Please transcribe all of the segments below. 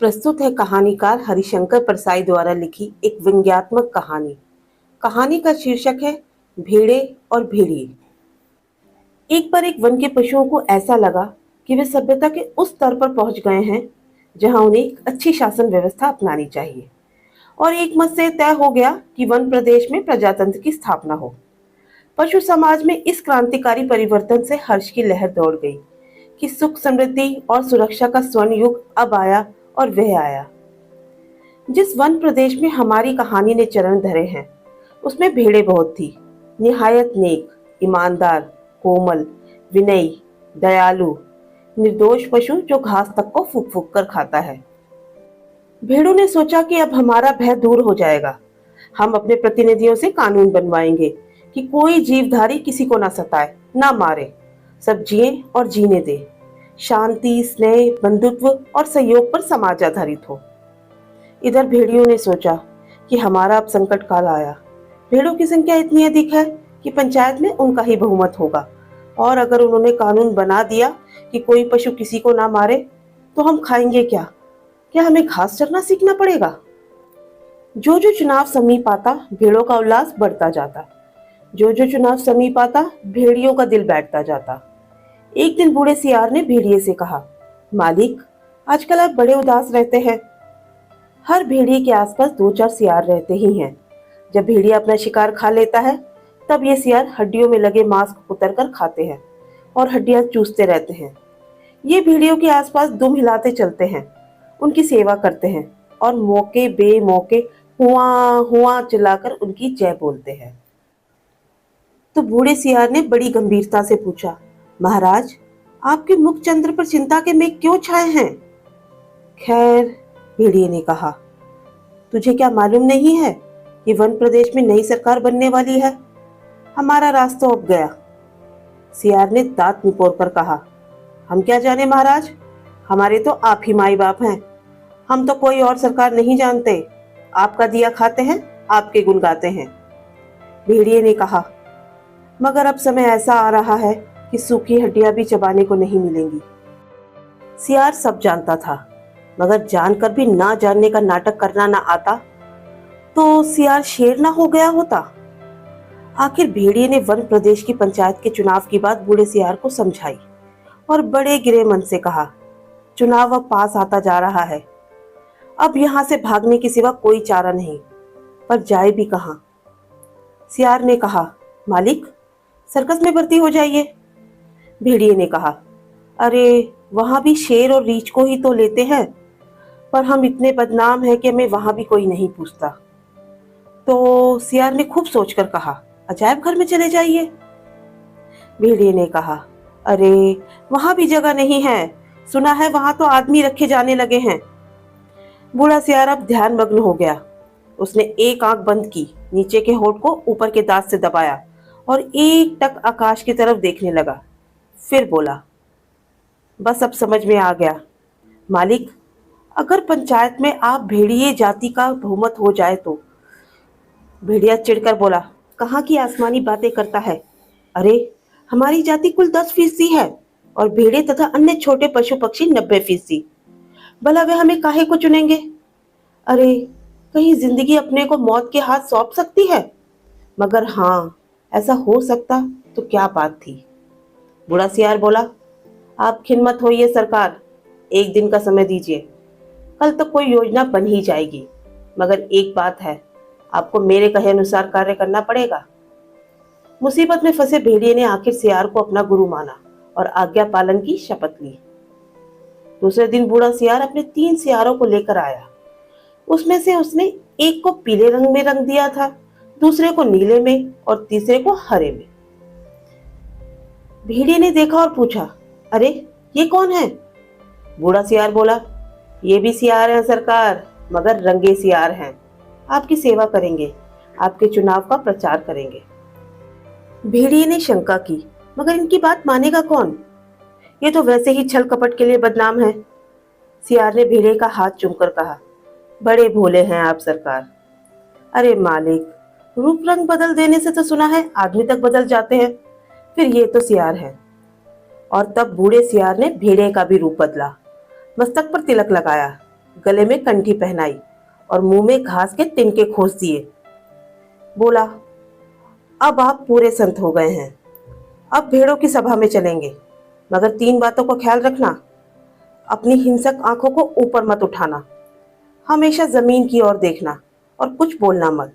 प्रस्तुत है कहानीकार हरिशंकर परसाई द्वारा लिखी एक व्यंग्यात्मक कहानी। कहानी का शीर्षक है भेड़े और भेड़िए। एक बार एक वन के पशुओं को ऐसा लगा कि वे सभ्यता के उस स्तर पर पहुंच गए हैं जहां उन्हें एक अच्छी शासन व्यवस्था अपनानी चाहिए, और एक मत से तय हो गया कि वन प्रदेश में प्रजातंत्र की स्थापना हो। पशु समाज में इस क्रांतिकारी परिवर्तन से हर्ष की लहर दौड़ गई कि सुख, समृद्धि और सुरक्षा का स्वर्ण युग अब आया। और वह आया जिस वन प्रदेश में हमारी कहानी ने चरण धरे हैं, उसमें भेड़ें बहुत थी, निहायत नेक, ईमानदार, कोमल, विनयी, दयालु, निर्दोष पशु जो घास तक को फूक फूक कर खाता है। भेड़ों ने सोचा कि अब हमारा भय दूर हो जाएगा। हम अपने प्रतिनिधियों से कानून बनवाएंगे कि कोई जीवधारी किसी को ना सताए, ना मारे, सब जिए और जीने दे। शांति, स्नेह, बंधुत्व और सहयोग पर समाज आधारित हो। इधर भेड़ियों ने सोचा कि हमारा अब संकट काल आया। भेड़ों की संख्या इतनी अधिक है कि पंचायत में उनका ही बहुमत होगा, और अगर उन्होंने कानून बना दिया कि कोई पशु किसी को ना मारे, तो हम खाएंगे क्या? क्या हमें घास चरना सीखना पड़ेगा? जो जो चुनाव समीप आता, भेड़ों का उल्लास बढ़ता जाता। जो जो चुनाव समीप आता, भेड़ियों का दिल बैठता जाता। एक दिन बूढ़े सियार ने भेड़िए से कहा, मालिक, आजकल आप बड़े उदास रहते हैं। हर भेड़िए के आसपास दो चार सियार रहते ही हैं। जब भेड़िया अपना शिकार खा लेता है, तब ये सियार हड्डियों में लगे मांस को कुतर कर खाते हैं और हड्डियां चूसते रहते हैं। ये भेड़ियों के आसपास दुम हिलाते चलते हैं, उनकी सेवा करते हैं और मौके बेमौके हुआ हुआ चिल्लाकर उनकी जय बोलते हैं। तो बूढ़े सियार ने बड़ी गंभीरता से पूछा, महाराज, आपके मुख चंद्र पर चिंता के मेघ क्यों छाए हैं? खैर, भेड़िए ने कहा, तुझे क्या मालूम नहीं है कि वन प्रदेश में नई सरकार बनने वाली है? हमारा रास्ता अब गया। सियार ने दांत निपोर कर कहा, हम क्या जाने महाराज, हमारे तो आप ही माई बाप हैं। हम तो कोई और सरकार नहीं जानते। आपका दिया खाते हैं, आपके गुण गाते हैं। भेड़िए ने कहा, मगर अब समय ऐसा आ रहा है कि सूखी हड्डियां भी चबाने को नहीं मिलेंगी। सियार सब जानता था, मगर जानकर भी ना जानने का नाटक करना ना आता तो सियार शेर ना हो गया होता। आखिर भेड़िए ने वन प्रदेश की पंचायत के चुनाव की बात बूढ़े सियार को समझाई और बड़े गिरे मन से कहा, चुनाव अब पास आता जा रहा है। अब यहां से भागने के सिवा कोई चारा नहीं, पर जाए भी कहां? सियार ने कहा, मालिक, सर्कस में भर्ती हो जाइए। भेड़िए ने कहा, अरे, वहां भी शेर और रीछ को ही तो लेते हैं, पर हम इतने बदनाम हैं कि हमें वहां भी कोई नहीं पूछता। तो सियार ने खूब सोचकर कहा, अजायब घर में चले जाइए। भेड़िए ने कहा, अरे, वहां भी जगह नहीं है, सुना है वहां तो आदमी रखे जाने लगे हैं। बूढ़ा सियार अब ध्यान मग्न हो गया। उसने एक आंख बंद की, नीचे के होठ को ऊपर के दांत से दबाया और एक टक आकाश की तरफ देखने लगा। फिर बोला, बस अब समझ में आ गया। मालिक, अगर पंचायत में आप भेड़िए जाति का बहुमत हो जाए तो। भेड़िया चिढ़कर बोला, कहाँ की आसमानी बातें करता है? अरे, हमारी जाति कुल 10% है और भेड़े तथा अन्य छोटे पशु पक्षी 90%। भला वे हमें काहे को चुनेंगे? अरे, कहीं जिंदगी अपने को मौत के हाथ सौंप सकती है? मगर हाँ, ऐसा हो सकता तो क्या बात थी। बूढ़ा सियार बोला, आप खिन्न मत होइए सरकार, एक दिन का समय दीजिए, कल तक कोई योजना बन ही जाएगी। मगर एक बात है, आपको मेरे कहे अनुसार कार्य करना पड़ेगा। मुसीबत में फंसे भेड़िए ने आखिर सियार को अपना गुरु माना और आज्ञा पालन की शपथ ली। दूसरे दिन बूढ़ा सियार अपने 3 सियारों को लेकर आया। उसमें से उसने एक को पीले रंग में रंग दिया था, दूसरे को नीले में और तीसरे को हरे में। भेड़िए ने देखा और पूछा, अरे, ये कौन है? बूढ़ा सियार बोला, ये भी सियार हैं सरकार, मगर रंगे सियार हैं। आपकी सेवा करेंगे, आपके चुनाव का प्रचार करेंगे। भेड़िए ने शंका की, मगर इनकी बात मानेगा कौन? ये तो वैसे ही छल कपट के लिए बदनाम है। सियार ने भेड़िए का हाथ चूमकर कहा, बड़े भोले हैं आप सरकार। अरे मालिक, रूप रंग बदल देने से तो सुना है आदमी तक बदल जाते हैं, फिर ये तो सियार है। और तब बूढ़े सियार ने भेड़िए का भी रूप बदला, मस्तक पर तिलक लगाया, गले में कंठी पहनाई और मुंह में घास के तिनके खोस दिए। बोला, अब आप पूरे संत हो गए हैं। अब भेड़ों की सभा में चलेंगे, मगर 3 बातों का ख्याल रखना। अपनी हिंसक आंखों को ऊपर मत उठाना, हमेशा जमीन की ओर देखना और कुछ बोलना मत,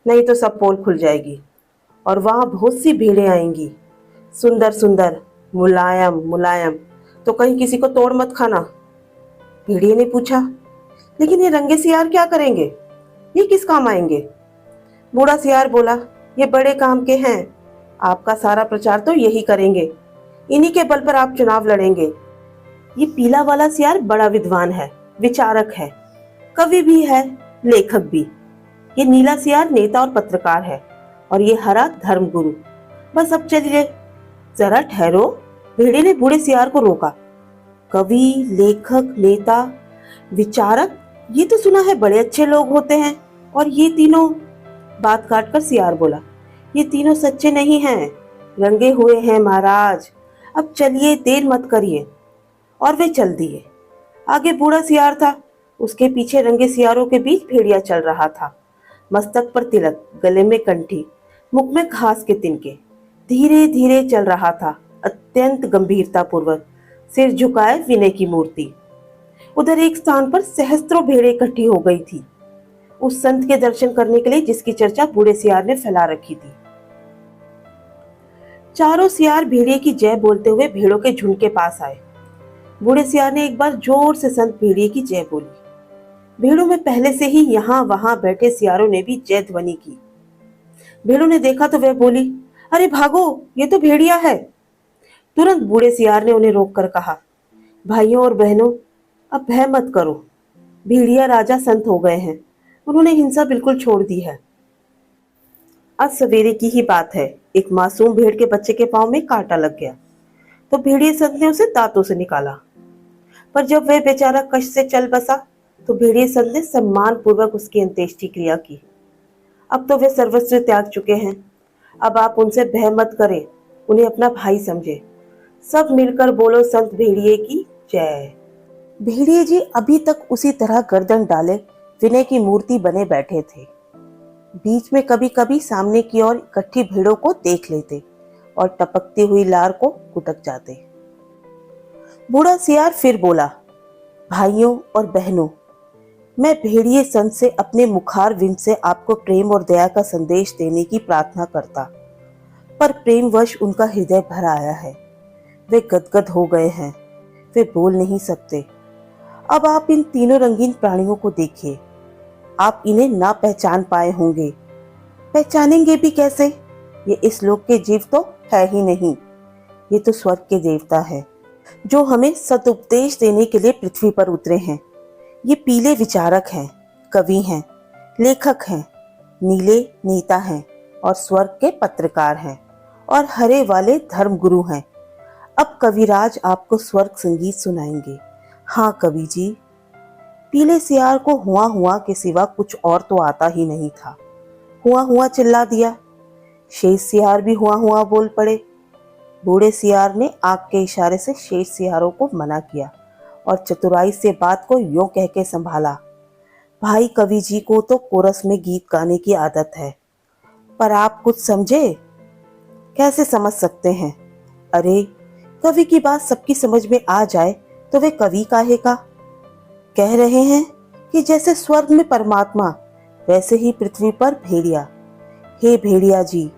नहीं तो सब पोल खुल जाएगी और वहां बहुत सी भीड़ें आएंगी, सुंदर सुंदर, मुलायम मुलायम, तो कहीं किसी को तोड़ मत खाना। भेड़िए ने पूछा, लेकिन ये रंगे सियार क्या करेंगे? ये किस काम आएंगे? बूढ़ा सियार बोला, ये बड़े काम के हैं। आपका सारा प्रचार तो यही करेंगे, इन्हीं के बल पर आप चुनाव लड़ेंगे। ये पीला वाला सियार बड़ा विद्वान है, विचारक है, कवि भी है, लेखक भी। ये नीला सियार नेता और पत्रकार है, और ये हरा धर्मगुरु। बस अब चलिए। जरा ठहरो, भेड़िए ने बूढ़े सियार को रोका। कवि, लेखक, नेता, विचारक, ये तो सुना है बड़े अच्छे लोग होते हैं, और ये तीनों? बात काटकर सियार बोला, ये तीनों सच्चे नहीं हैं, रंगे हुए हैं महाराज। अब चलिए, देर मत करिए। और वे चल दिए। आगे बूढ़ा सियार था, उसके पीछे रंगे सियारों के बीच भेड़िया चल रहा था। मस्तक पर तिलक, गले में कंठी, मुख में घास के तिनके, धीरे धीरे चल रहा था, अत्यंत गंभीरता पूर्वक, सिर झुकाए विनय की मूर्ति। उधर एक स्थान पर सहस्त्रों भेड़ें इकट्ठी हो गई थी, उस संत के दर्शन करने के लिए जिसकी चर्चा बूढ़े सियार ने फैला रखी थी। चारों सियार भेड़िए की जय बोलते हुए भेड़ों के झुंड के पास आए। बूढ़े सियार ने एक बार जोर से संत भेड़िए की जय बोली। भेड़ों में पहले से ही यहाँ वहां बैठे सियारों ने भी जय ध्वनि की। भेड़ों ने देखा तो वह बोली, अरे भागो, ये तो भेड़िया है। तुरंत बूढ़े सियार ने उन्हें रोककर कहा, भाइयों और बहनों, अब भय मत करो। भेड़िया राजा संत हो गए हैं, उन्होंने हिंसा बिल्कुल छोड़ दी है। आज सवेरे की ही बात है, एक मासूम भेड़ के बच्चे के पांव में कांटा लग गया, तो भेड़िए संत ने उसे दांतों से निकाला। पर जब वह बेचारा कष्ट से चल बसा, तो भेड़िए संत ने सम्मान पूर्वक उसकी अंत्येष्टि क्रिया की। अब तो वे सर्वस्व त्याग चुके हैं, अब आप उनसे भय मत करें, उन्हें अपना भाई समझे। सब मिलकर बोलो, संत भेड़िए की जय। भेड़िए जी अभी तक उसी तरह गर्दन डाले विनय की मूर्ति बने बैठे थे। बीच में कभी कभी सामने की ओर इकट्ठी भीड़ों को देख लेते और टपकती हुई लार को कुटक जाते। बूढ़ा सियार फिर बोला, भाइयों और बहनों, मैं भेड़िए संत से अपने मुखार विंद से आपको प्रेम और दया का संदेश देने की प्रार्थना करता, पर प्रेमवश उनका हृदय भर आया है। वे गदगद हो गए हैं, वे बोल नहीं सकते। अब आप इन तीनों रंगीन प्राणियों को देखिए, आप इन्हें ना पहचान पाए होंगे। पहचानेंगे भी कैसे? ये इस लोक के जीव तो है ही नहीं, ये तो स्वर्ग के देवता है, जो हमें सदुपदेश देने के लिए पृथ्वी पर उतरे हैं। ये पीले विचारक हैं, कवि हैं, लेखक हैं, नीले नेता हैं और स्वर्ग के पत्रकार हैं, और हरे वाले धर्मगुरु हैं। अब कविराज आपको स्वर्ग संगीत सुनाएंगे। हाँ कवि जी। पीले सियार को हुआ के सिवा कुछ और तो आता ही नहीं था। हुआ चिल्ला दिया। शेष सियार भी हुआ बोल पड़े। बूढ़े सियार ने आंख के इशारे से शेष सियारों को मना किया और चतुराई से बात को यूं कह के संभाला, भाई कवि जी को तो कोरस में गीत गाने की आदत है, पर आप कुछ समझे? कैसे समझ सकते हैं? अरे कवि की बात सबकी समझ में आ जाए तो वे कवि काहे का? कह रहे हैं कि जैसे स्वर्ग में परमात्मा, वैसे ही पृथ्वी पर भेड़िया। हे भेड़िया जी,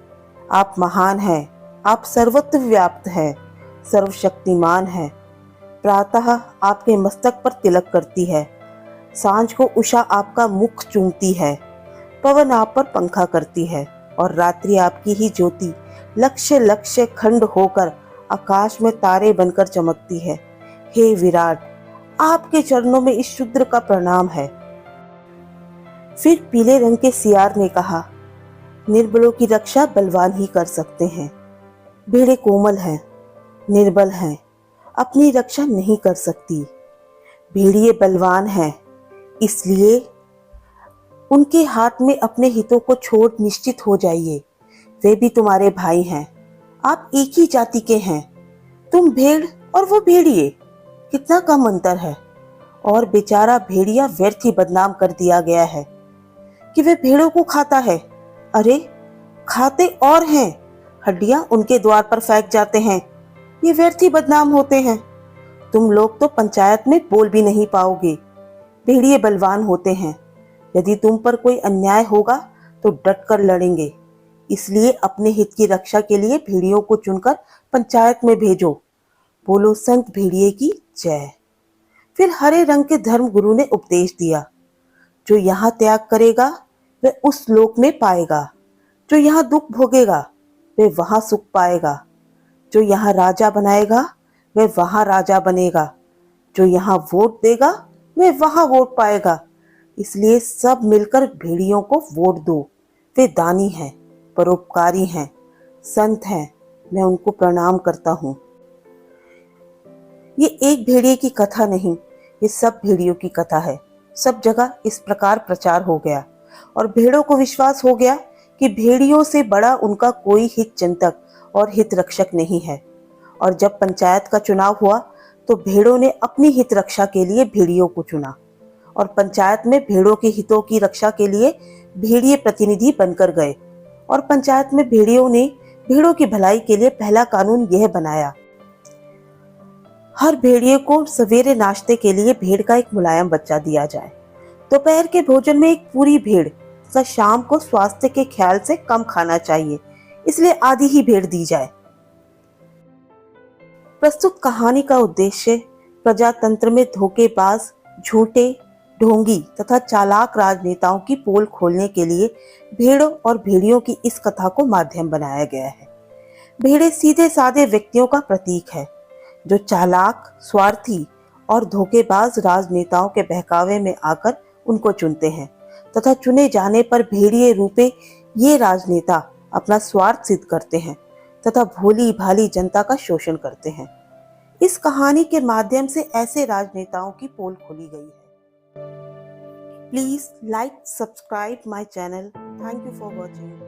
आप महान हैं, आप सर्वत्र व्याप्त हैं, सर्वशक्तिमान हैं। प्रातः आपके मस्तक पर तिलक करती है, सांझ को उषा आपका मुख चूमती है, पवन आप पर पंखा करती है, और रात्रि आपकी ही ज्योति लक्ष्य लक्ष्य खंड होकर आकाश में तारे बनकर चमकती है। हे विराट, आपके चरणों में इस शूद्र का प्रणाम है। फिर पीले रंग के सियार ने कहा, निर्बलों की रक्षा बलवान ही कर सकते हैं। भेड़े कोमल हैं, निर्बल हैं, अपनी रक्षा नहीं कर सकती। भेड़िए बलवान हैं, इसलिए उनके हाथ में अपने हितों को छोड़ निश्चित हो जाइए। वे भी तुम्हारे भाई हैं, आप एक ही जाति के हैं। तुम भेड़ और वो भेड़िए, कितना कम अंतर है। और बेचारा भेड़िया व्यर्थ ही बदनाम कर दिया गया है कि वे भेड़ों को खाता है। अरे खाते और हैं, हड्डियां उनके द्वार पर फेंक जाते हैं, ये व्यर्थ ही बदनाम होते हैं। तुम लोग तो पंचायत में बोल भी नहीं पाओगे। भेड़िए बलवान होते हैं, यदि तुम पर कोई अन्याय होगा तो डट कर लड़ेंगे। इसलिए अपने हित की रक्षा के लिए भेड़ियों को चुनकर पंचायत में भेजो। बोलो संत भेड़िए की जय। फिर हरे रंग के धर्म गुरु ने उपदेश दिया, जो यहाँ त्याग करेगा वह उस लोक में पाएगा, जो यहाँ दुख भोगेगा वह वहां सुख पाएगा, जो यहाँ राजा बनाएगा वह वहां राजा बनेगा, जो यहाँ वोट देगा वह वहां वोट पाएगा। इसलिए सब मिलकर भेड़ियों को वोट दो। वे दानी हैं, परोपकारी हैं, संत हैं, मैं उनको प्रणाम करता हूँ। ये एक भेड़िए की कथा नहीं, ये सब भेड़ियों की कथा है। सब जगह इस प्रकार प्रचार हो गया और भेड़ों को विश्वास हो गया कि भेड़ियों से बड़ा उनका कोई हित चिंतक और हित रक्षक नहीं है। और जब पंचायत का चुनाव हुआ तो भेड़ों ने अपनी हित रक्षा के लिए भेड़ियों को चुना और पंचायत में भेड़ों के हितों की रक्षा के लिए भेड़िए प्रतिनिधि बनकर गए। और पंचायत में भेड़ियों ने भेड़ों की भलाई के लिए पहला कानून यह बनाया, हर भेड़िए को सवेरे नाश्ते के लिए भेड़ का एक मुलायम बच्चा दिया जाए। दोपहर के भोजन में एक पूरी भेड़ तथा शाम को स्वास्थ्य के ख्याल से कम खाना चाहिए, इसलिए आधी ही भेड़ दी जाए। प्रस्तुत कहानी का उद्देश्य प्रजातंत्र में धोखेबाज, झूठे, ढोंगी तथा चालाक राजनेताओं की पोल खोलने के लिए भेड़ों और भेड़ियों की इस कथा को माध्यम बनाया गया है। भेड़ें सीधे साधे व्यक्तियों का प्रतीक है, जो चालाक, स्वार्थी और धोखेबाज राजनेताओं के बहकावे में आकर उनको चुनते हैं तथा चुने जाने पर भेड़िए रूपे ये राजनेता अपना स्वार्थ सिद्ध करते हैं तथा भोली भाली जनता का शोषण करते हैं। इस कहानी के माध्यम से ऐसे राजनेताओं की पोल खोली गई है। Please like, subscribe my channel. Thank you for watching.